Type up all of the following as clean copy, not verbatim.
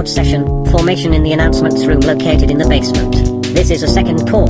Award session, formation in the announcements room located in the basement. This is a second call.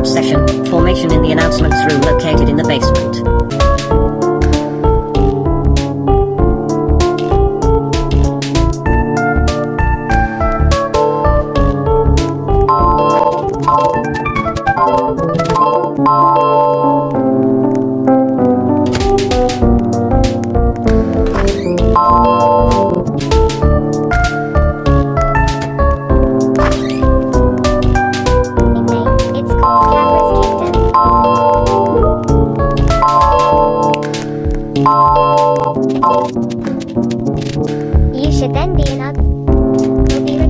Session, formation in the announcements room located in the basement. You should then be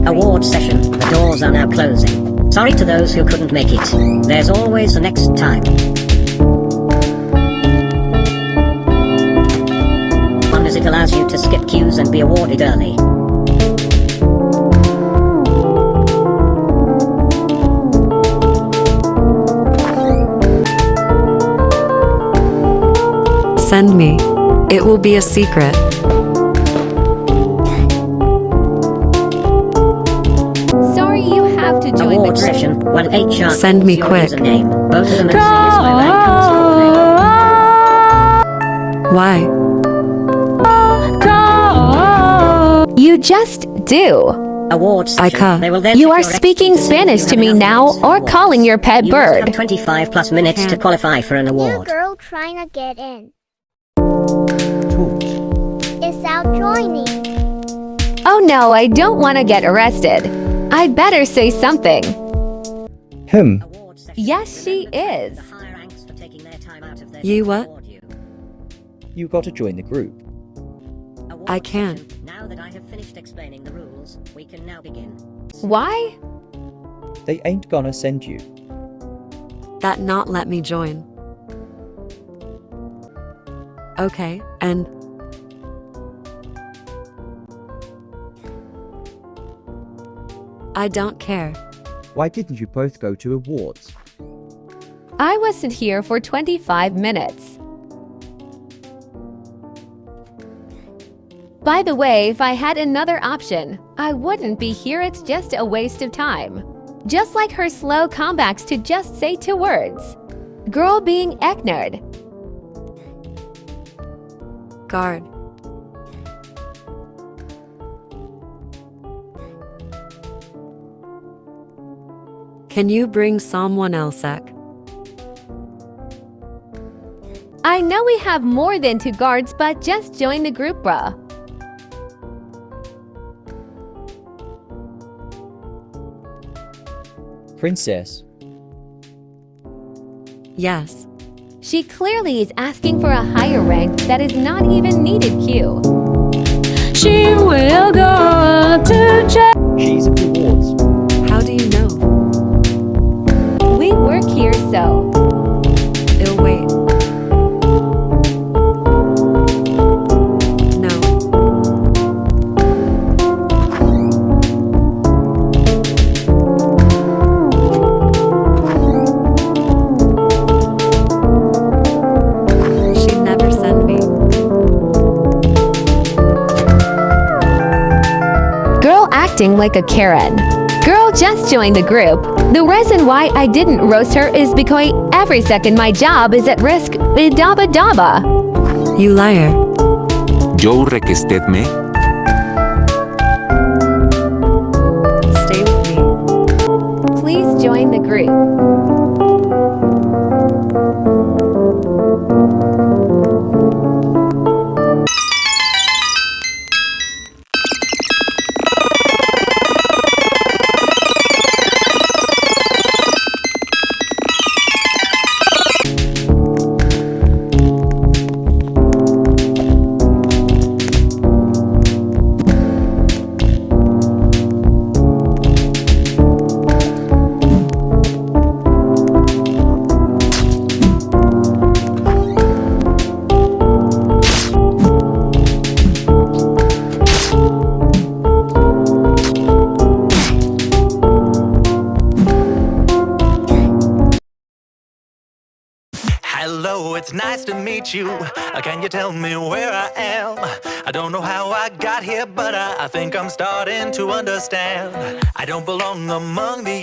Award session, the doors are now closing. Sorry to those who couldn't make it. There's always a next time. Fun as it allows you to skip queues and be awarded early. Send me. It will be a secret. Sorry, you have to join Award the session, when HR Send me your quick. username. Both of them and C is my rank and Why? You just do. Award session. Ika. They will then You check are your speaking expertise Spanish if to you me have enough now minutes for or awards. calling your pet You must bird. have 25 plus minutes to qualify for an New award. girl trying to get in. Tools. Is out joining. Oh no, I don't want to get arrested. I'd better say something. Award session. Yes, she Remember to thank is. the higher ranks for taking their time out of their You day to what? award you. You got to join the group. Award I can't. session. Now that I have finished explaining the rules, we can now begin. Why? They ain't gonna send you. That not let me join. Okay, and I don't care. Why didn't you both go to awards? I wasn't here for 25 minutes. By the way, if I had another option, I wouldn't be here. It's just a waste of time. Just like her slow comebacks to just say 2 words. Girl being ignored. Guard. Can you bring someone else, Ek? I know we have more than 2 guards, but just join the group, bruh. Princess. Yes. She clearly is asking for a higher rank that is not even needed, Q. She will go to jail. She's at awards. How do you know? We work here, so. It'll wait. No. She'd never send me. Girl acting like a Karen. Girl just joined the group. The reason why I didn't roast her is because every second my job is at risk. Daba daba. You liar. Joe requestedme. Stay with me. Please join the group. hello, it's nice to meet you. Can you tell me where I am? I don't know how I got here, but I think I'm starting to understand. I don't belong among the